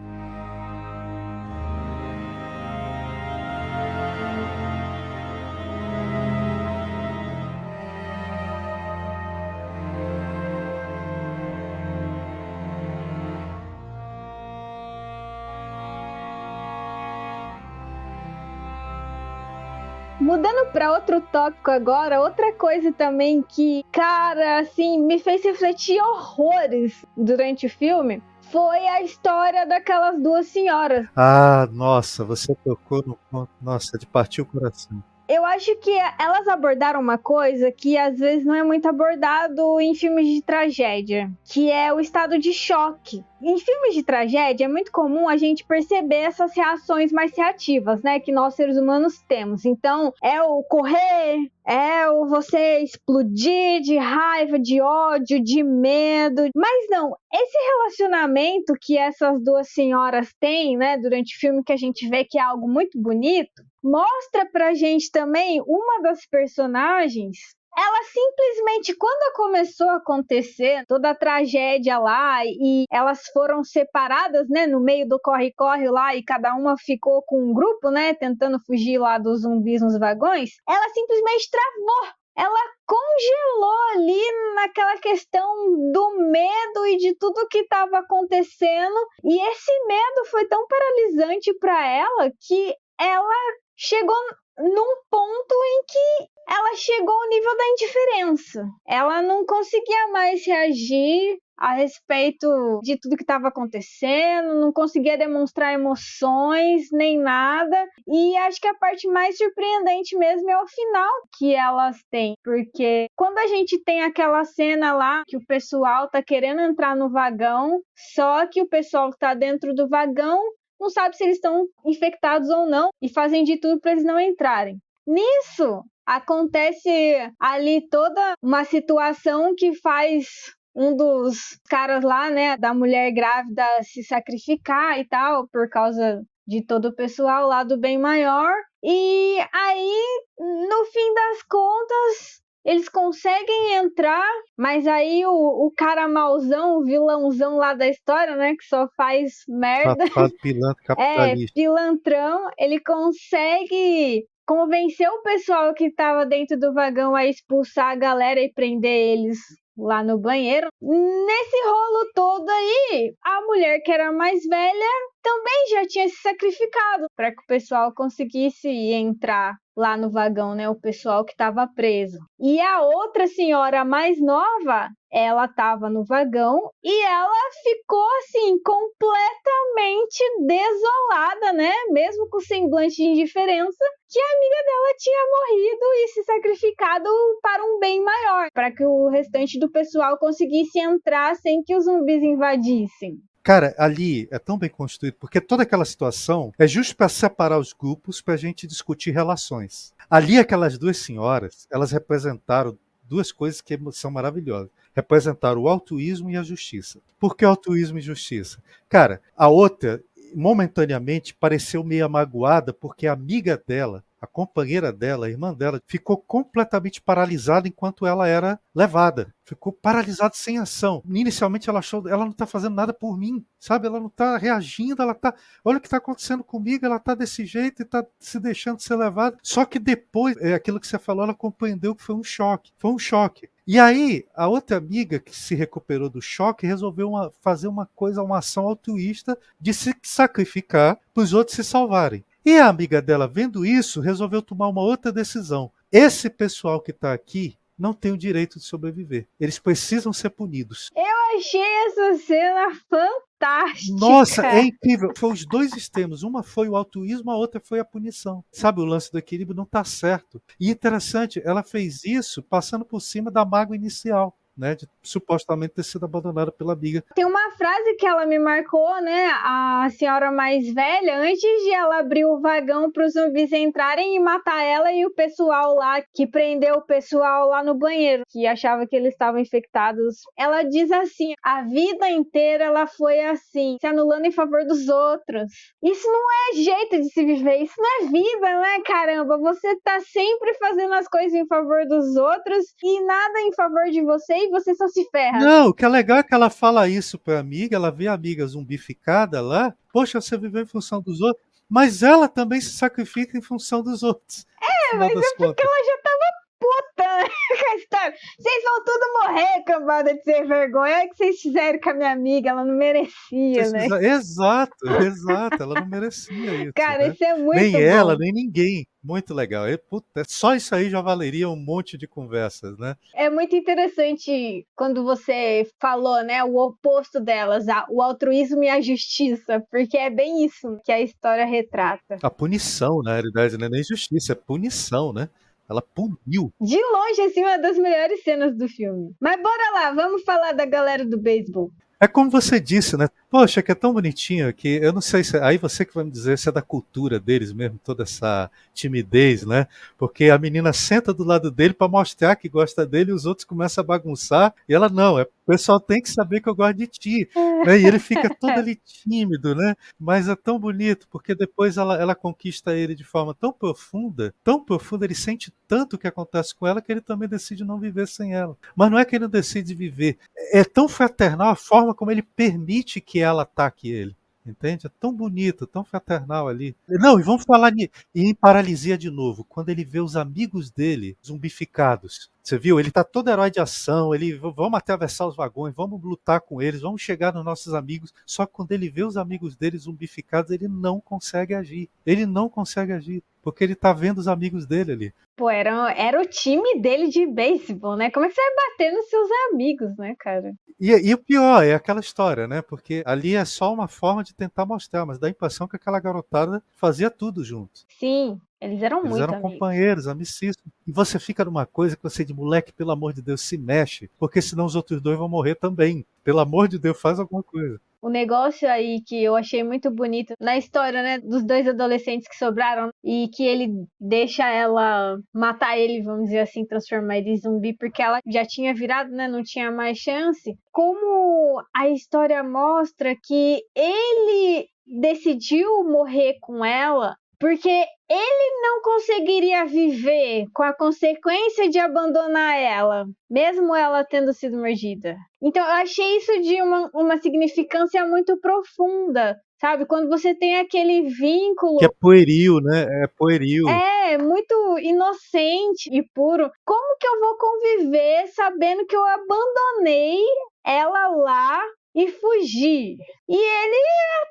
Mudando para outro tópico agora, outra coisa também que, cara, assim, me fez refletir horrores durante o filme foi a história daquelas duas senhoras. Ah, nossa, você tocou no ponto. Nossa, de partir o coração. Eu acho que elas abordaram uma coisa que às vezes não é muito abordado em filmes de tragédia, que é o estado de choque. Em filmes de tragédia é muito comum a gente perceber essas reações mais reativas, né, que nós seres humanos temos. Então, é o correr, é o você explodir de raiva, de ódio, de medo. Mas não, esse relacionamento que essas duas senhoras têm, né, durante o filme, que a gente vê que é algo muito bonito, mostra pra gente também uma das personagens. Ela simplesmente, quando começou a acontecer toda a tragédia lá e elas foram separadas, né, no meio do corre-corre lá e cada uma ficou com um grupo, né, tentando fugir lá dos zumbis nos vagões, ela simplesmente travou. Ela congelou ali naquela questão do medo e de tudo que estava acontecendo, e esse medo foi tão paralisante para ela que ela chegou num ponto em que ela chegou ao nível da indiferença. Ela não conseguia mais reagir a respeito de tudo que estava acontecendo, não conseguia demonstrar emoções nem nada. E acho que a parte mais surpreendente mesmo é o final que elas têm, porque quando a gente tem aquela cena lá que o pessoal tá querendo entrar no vagão, só que o pessoal que tá dentro do vagão não sabe se eles estão infectados ou não e fazem de tudo para eles não entrarem. Nisso, acontece ali toda uma situação que faz um dos caras lá, né, da mulher grávida se sacrificar e tal, por causa de todo o pessoal lá do bem maior. E aí, no fim das contas, eles conseguem entrar, mas aí o cara mauzão, o vilãozão lá da história, né, que só faz merda. Safado, pilantra, capitalista. Pilantrão, ele consegue convenceu o pessoal que estava dentro do vagão a expulsar a galera e prender eles lá no banheiro. Nesse rolo todo aí, a mulher que era mais velha também já tinha se sacrificado para que o pessoal conseguisse entrar lá no vagão, né? O pessoal que estava preso. E a outra senhora mais nova, ela estava no vagão e ela ficou assim completamente desolada, né? Mesmo com semblante de indiferença, que a amiga dela tinha morrido e se sacrificado para um bem maior, para que o restante do pessoal conseguisse entrar sem que os zumbis invadissem. Cara, ali é tão bem construído, porque toda aquela situação é justo para separar os grupos, para a gente discutir relações. Ali, aquelas duas senhoras, elas representaram duas coisas que são maravilhosas. Representaram o altruísmo e a justiça. Por que altruísmo e justiça? Cara, a outra, momentaneamente, pareceu meio magoada, porque a amiga dela, a companheira dela, a irmã dela, ficou completamente paralisada enquanto ela era levada. Ficou paralisada sem ação. Inicialmente ela achou, ela não está fazendo nada por mim, sabe? Ela não está reagindo, ela está, olha o que está acontecendo comigo, ela está desse jeito e está se deixando ser levada. Só que depois, aquilo que você falou, ela compreendeu que foi um choque. Foi um choque. E aí, a outra amiga que se recuperou do choque resolveu fazer uma ação altruísta de se sacrificar para os outros se salvarem. E a amiga dela, vendo isso, resolveu tomar uma outra decisão. Esse pessoal que está aqui não tem o direito de sobreviver. Eles precisam ser punidos. Eu achei essa cena fantástica. Nossa, é incrível. Foi os dois extremos. Uma foi o altruísmo, a outra foi a punição. Sabe, o lance do equilíbrio não está certo. E interessante, ela fez isso passando por cima da mágoa inicial, né, de supostamente ter sido abandonada pela amiga. Tem uma frase que ela me marcou, né? A senhora mais velha, antes de ela abrir o vagão para os zumbis entrarem e matar ela e o pessoal lá, que prendeu o pessoal lá no banheiro, que achava que eles estavam infectados. Ela diz assim: a vida inteira ela foi assim, se anulando em favor dos outros. Isso não é jeito de se viver, isso não é vida, né, caramba? Você tá sempre fazendo as coisas em favor dos outros e nada em favor de você, e você só se ferra. Não, o que é legal é que ela fala isso pra amiga, ela vê a amiga zumbificada lá, poxa, você viveu em função dos outros, mas ela também se sacrifica em função dos outros. Mas é porque ela já tava puta com a história. Vocês vão tudo morrer, cambada de sem vergonha. Olha o que vocês fizeram com a minha amiga, ela não merecia, né? Exato, ela não merecia isso. Cara, né? isso é muito nem bom. ela, nem ninguém. Muito legal. Puta, só isso aí já valeria um monte de conversas, né? É muito interessante quando você falou, né, o oposto delas, o altruísmo e a justiça, porque é bem isso que a história retrata. A punição, na realidade, não é nem justiça, é punição, né? Ela puniu. De longe, assim, uma das melhores cenas do filme. Mas bora lá, vamos falar da galera do beisebol. É como você disse, né? Poxa, que é tão bonitinho que eu não sei se. Aí você que vai me dizer se é da cultura deles mesmo, toda essa timidez, né? Porque a menina senta do lado dele para mostrar que gosta dele e os outros começam a bagunçar. E ela, não, o pessoal tem que saber que eu gosto de ti. Né? E ele fica todo ali tímido, né? Mas é tão bonito, porque depois ela conquista ele de forma tão profunda, ele sente tanto o que acontece com ela que ele também decide não viver sem ela. Mas não é que ele não decide viver. É tão fraternal a forma como ele permite que ela ataque ele. Entende? É tão bonito, tão fraternal ali. Não, e vamos falar em paralisia de novo. Quando ele vê os amigos dele zumbificados. Você viu? Ele tá todo herói de ação, vamos atravessar os vagões, vamos lutar com eles, vamos chegar nos nossos amigos. Só que quando ele vê os amigos dele zumbificados, ele não consegue agir. Ele não consegue agir, porque ele tá vendo os amigos dele ali. Pô, era o time dele de beisebol, né? Como é que você vai bater nos seus amigos, né, cara? E o pior é aquela história, né? Porque ali é só uma forma de tentar mostrar, mas dá a impressão que aquela garotada fazia tudo junto. Sim, eles eram muito amigos. Companheiros, amicíssimos. E você fica numa coisa que você de moleque, pelo amor de Deus, se mexe, porque senão os outros dois vão morrer também. Pelo amor de Deus, faz alguma coisa. O negócio aí que eu achei muito bonito na história, né, dos dois adolescentes que sobraram e que ele deixa ela matar ele, vamos dizer assim, transformar ele em zumbi, porque ela já tinha virado, né, não tinha mais chance. Como a história mostra que ele decidiu morrer com ela porque ele não conseguiria viver com a consequência de abandonar ela, mesmo ela tendo sido mordida. Então eu achei isso de uma significância muito profunda, sabe? Quando você tem aquele vínculo. Que é pueril, né? É pueril. É, muito inocente e puro. Como que eu vou conviver sabendo que eu abandonei ela lá e fugi? E ele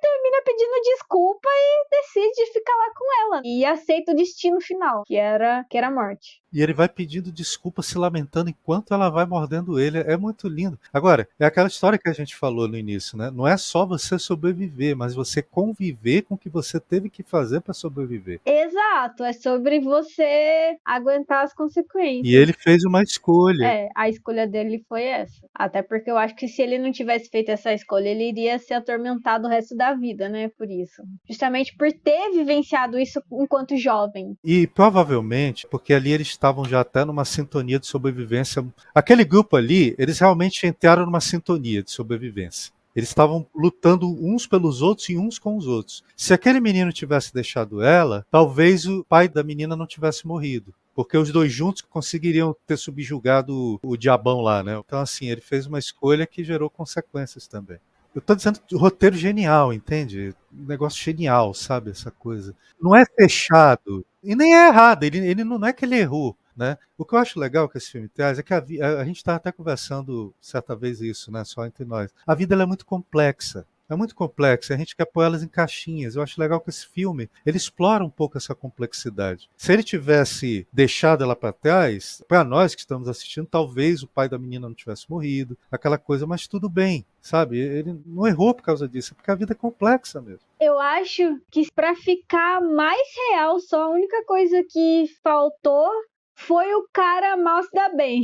termina pedindo desculpa e decide ficar lá com ela. E aceita o destino final, que era a morte. E ele vai pedindo desculpa, se lamentando enquanto ela vai mordendo ele. É muito lindo. Agora, é aquela história que a gente falou no início, né? Não é só você sobreviver, mas você conviver com o que você teve que fazer para sobreviver. Exato, é sobre você aguentar as consequências. E ele fez uma escolha. É, a escolha dele foi essa. Até porque eu acho que se ele não tivesse feito essa escolha, ele iria ser atormentado o resto da vida, né? Por isso. Justamente por ter vivenciado isso enquanto jovem. E provavelmente, porque ali eles estavam já até numa sintonia de sobrevivência. Aquele grupo ali, eles realmente entraram numa sintonia de sobrevivência. Eles estavam lutando uns pelos outros e uns com os outros. Se aquele menino tivesse deixado ela, talvez o pai da menina não tivesse morrido. Porque os dois juntos conseguiriam ter subjugado o diabão lá, né? Então, assim, ele fez uma escolha que gerou consequências também. Eu tô dizendo roteiro genial, entende? Um negócio genial, sabe? Essa coisa. Não é fechado. E nem é errado. Ele não é que ele errou. Né? O que eu acho legal que esse filme traz é que a gente estava até conversando certa vez isso, né? Só entre nós. A vida ela é muito complexa. É muito complexa, a gente quer pôr elas em caixinhas. Eu acho legal que esse filme, ele explora um pouco essa complexidade. Se ele tivesse deixado ela para trás, para nós que estamos assistindo, talvez o pai da menina não tivesse morrido, aquela coisa, mas tudo bem, sabe? Ele não errou por causa disso, é porque a vida é complexa mesmo. Eu acho que para ficar mais real, só a única coisa que faltou foi o cara mal se dar bem.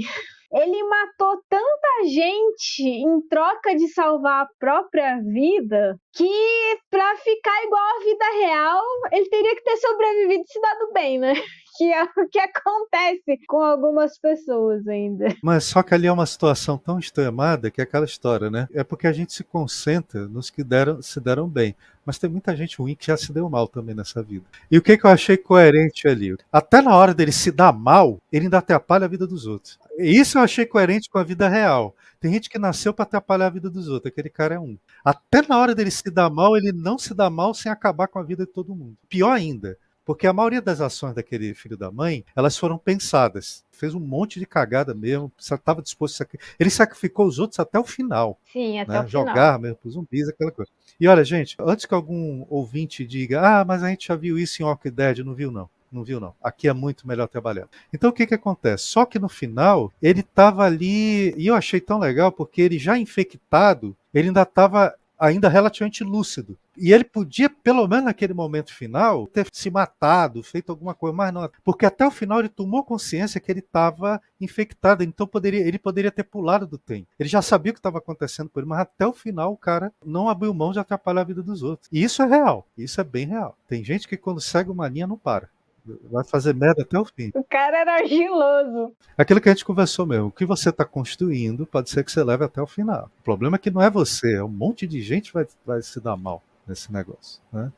Ele matou tanta gente em troca de salvar a própria vida que pra ficar igual à vida real, ele teria que ter sobrevivido e se dado bem, né? Que é o que acontece com algumas pessoas ainda. Mas só que ali é uma situação tão extremada que é aquela história, né? É porque a gente se concentra nos que se deram bem. Mas tem muita gente ruim que já se deu mal também nessa vida. E o que eu achei coerente ali? Até na hora dele se dar mal, ele ainda atrapalha a vida dos outros. Isso eu achei coerente com a vida real. Tem gente que nasceu para atrapalhar a vida dos outros. Aquele cara é um. Até na hora dele se dar mal, ele não se dá mal sem acabar com a vida de todo mundo. Pior ainda, porque a maioria das ações daquele filho da mãe, elas foram pensadas. Fez um monte de cagada mesmo, estava disposto a ele sacrificou os outros até o final. Sim, até né? o final. Jogar mesmo para os zumbis, aquela coisa. E olha, gente, antes que algum ouvinte diga, mas a gente já viu isso em Walking Dead, não viu não. Não viu, não. Aqui é muito melhor trabalhar. Então, o que acontece? Só que no final, ele estava ali, e eu achei tão legal, porque ele já infectado, ele ainda estava relativamente lúcido. E ele podia, pelo menos naquele momento final, ter se matado, feito alguma coisa, mas não. Porque até o final ele tomou consciência que ele estava infectado, então ele poderia ter pulado do trem. Ele já sabia o que estava acontecendo com ele, mas até o final o cara não abriu mão de atrapalhar a vida dos outros. E isso é real, isso é bem real. Tem gente que quando segue uma linha não para. Vai fazer merda até o fim. O cara era argiloso. Aquilo que a gente conversou mesmo. O que você está construindo pode ser que você leve até o final. O problema é que não é você, é um monte de gente que vai se dar mal nesse negócio. Né?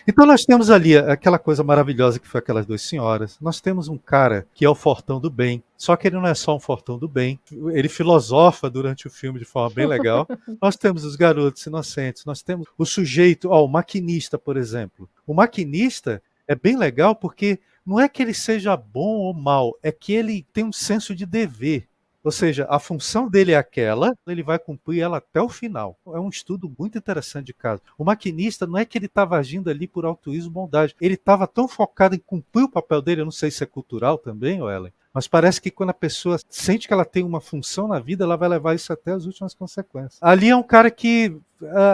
Então nós temos ali aquela coisa maravilhosa que foi aquelas duas senhoras. Nós temos um cara que é o fortão do bem. Só que ele não é só um fortão do bem. Ele filosofa durante o filme de forma bem legal. Nós temos os garotos inocentes. Nós temos o sujeito, o maquinista, por exemplo. O maquinista é bem legal porque não é que ele seja bom ou mal, é que ele tem um senso de dever. Ou seja, a função dele é aquela, ele vai cumprir ela até o final. É um estudo muito interessante de caso. O maquinista não é que ele estava agindo ali por altruísmo e bondade. Ele estava tão focado em cumprir o papel dele, eu não sei se é cultural também, Ellen, mas parece que quando a pessoa sente que ela tem uma função na vida, ela vai levar isso até as últimas consequências. Ali é um cara que,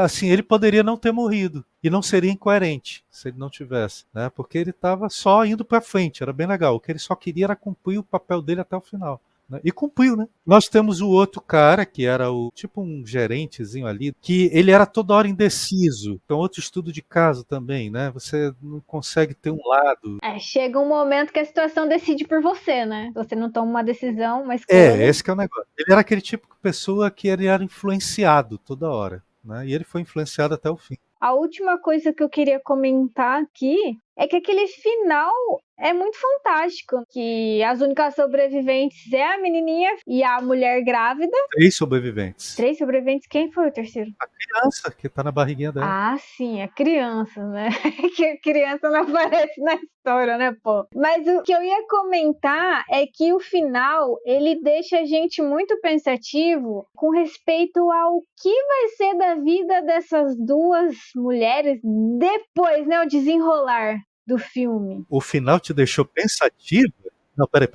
assim, ele poderia não ter morrido. E não seria incoerente se ele não tivesse. Né? Porque ele estava só indo para frente, era bem legal. O que ele só queria era cumprir o papel dele até o final. Né? E cumpriu, né? Nós temos o outro cara, que era o tipo um gerentezinho ali, que ele era toda hora indeciso. Então, outro estudo de caso também, né? Você não consegue ter um lado. Chega um momento que a situação decide por você, né? Você não toma uma decisão, uma escolha. Esse que é o negócio. Ele era aquele tipo de pessoa que ele era influenciado toda hora. Né? E ele foi influenciado até o fim. A última coisa que eu queria comentar aqui é que aquele final É muito fantástico que as únicas sobreviventes é a menininha e a mulher grávida. 3 sobreviventes. 3 sobreviventes, quem foi o terceiro? A criança que tá na barriguinha dela. Ah, sim, a criança, né? Que a criança não aparece na história, né, pô? Mas o que eu ia comentar é que o final, ele deixa a gente muito pensativo com respeito ao que vai ser da vida dessas duas mulheres depois, né, o desenrolar do filme. O final te deixou pensativa? Não, peraí.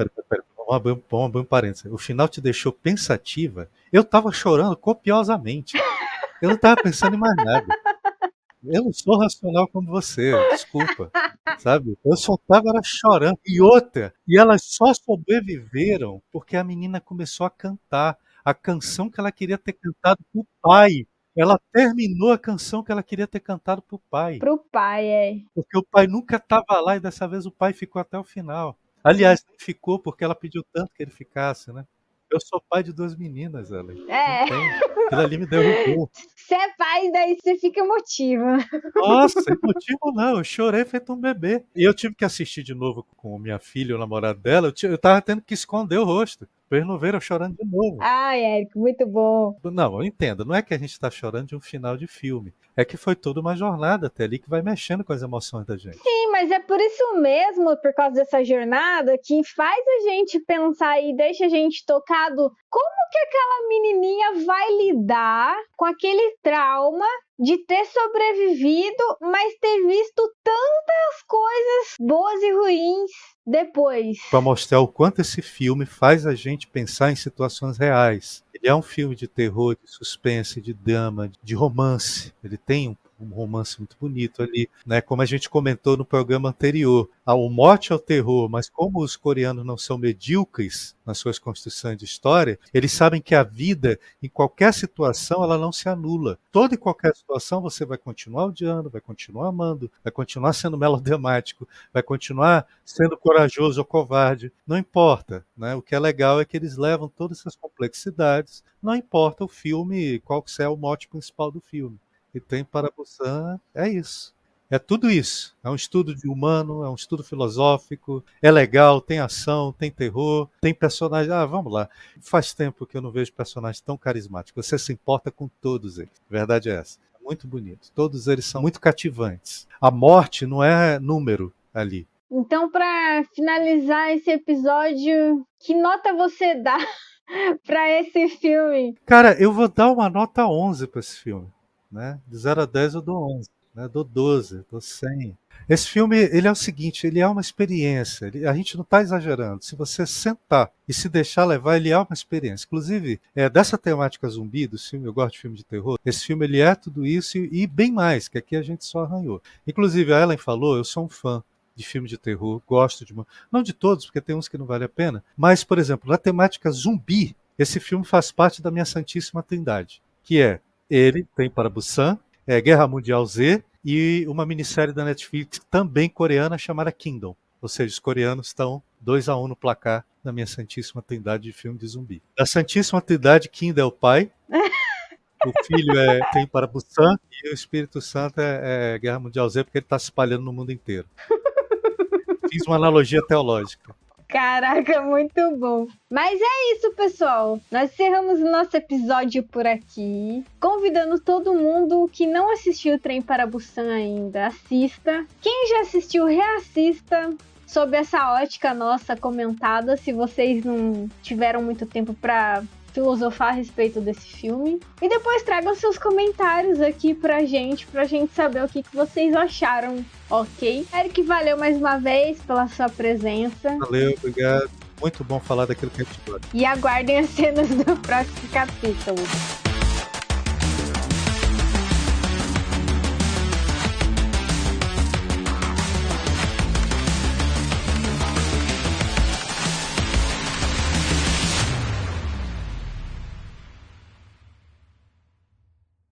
Vamos abrir um parênteses. O final te deixou pensativa? Eu tava chorando copiosamente. Eu não tava pensando em mais nada. Eu não sou racional como você, desculpa, sabe? Eu só tava chorando. E elas só sobreviveram porque a menina começou a cantar a canção que ela queria ter cantado pro pai. Ela terminou a canção que ela queria ter cantado pro pai. Pro pai, é. Porque o pai nunca estava lá e dessa vez o pai ficou até o final. Aliás, nem ficou porque ela pediu tanto que ele ficasse, né? Eu sou pai de 2 meninas, Ellen. É. Entende? Aquilo ali me derrubou. Você é pai, daí você fica emotiva. Nossa, sem motivo não. Eu chorei feito um bebê. E eu tive que assistir de novo com minha filha, o namorado dela. Eu tava tendo que esconder o rosto. Pra eles não verem eu chorando de novo. Ai, Érico, muito bom. Não, eu entendo. Não é que a gente tá chorando de um final de filme. É que foi toda uma jornada até ali que vai mexendo com as emoções da gente. Sim, mas é por isso mesmo, por causa dessa jornada, que faz a gente pensar e deixa a gente tocado como que aquela menininha vai lidar com aquele trauma de ter sobrevivido, mas ter visto tantas coisas boas e ruins depois. Para mostrar o quanto esse filme faz a gente pensar em situações reais. Ele é um filme de terror, de suspense, de drama, de romance. Ele tem um romance muito bonito ali, né? Como a gente comentou no programa anterior, o mote é o terror, mas como os coreanos não são medíocres nas suas construções de história, eles sabem que a vida, em qualquer situação, ela não se anula. Toda e qualquer situação você vai continuar odiando, vai continuar amando, vai continuar sendo melodramático, vai continuar sendo corajoso ou covarde, não importa, né? O que é legal é que eles levam todas essas complexidades, não importa o filme, qual que é o mote principal do filme. E Trem para Busan é isso. É tudo isso. É um estudo de humano, é um estudo filosófico, é legal, tem ação, tem terror, tem personagens. Ah, vamos lá. Faz tempo que eu não vejo personagens tão carismáticos. Você se importa com todos eles. A verdade é essa. É muito bonito. Todos eles são muito cativantes. A morte não é número ali. Então, para finalizar esse episódio, que nota você dá para esse filme? Cara, eu vou dar uma nota 11 para esse filme. Né? De 0 a 10 eu dou 11, né? Dou 12, dou 100. Esse filme, ele é o seguinte, ele é uma experiência, a gente não está exagerando, se você sentar e se deixar levar, ele é uma experiência. Inclusive, dessa temática zumbi, do filme, eu gosto de filme de terror, esse filme ele é tudo isso e bem mais, que aqui a gente só arranhou. Inclusive, a Ellen falou, eu sou um fã de filme de terror, gosto de... Não de todos, porque tem uns que não vale a pena, mas, por exemplo, na temática zumbi, esse filme faz parte da minha Santíssima Trindade, que é ele, Trem para Busan, Guerra Mundial Z e uma minissérie da Netflix também coreana chamada Kingdom. Ou seja, os coreanos estão 2-1 no placar da minha Santíssima Trindade de filme de zumbi. Da Santíssima Trindade, Kingdom é o pai, o filho é Trem para Busan e o Espírito Santo é Guerra Mundial Z porque ele está se espalhando no mundo inteiro. Fiz uma analogia teológica. Caraca, muito bom. Mas é isso, pessoal. Nós encerramos o nosso episódio por aqui. Convidando todo mundo que não assistiu o Trem para Busan ainda, assista. Quem já assistiu, reassista. Sob essa ótica nossa comentada, se vocês não tiveram muito tempo para filosofar a respeito desse filme. E depois tragam seus comentários aqui pra gente saber o que vocês acharam, ok? Eric, valeu mais uma vez pela sua presença. Valeu, obrigado. Muito bom falar daquilo que a gente gosta. E aguardem as cenas do próximo capítulo.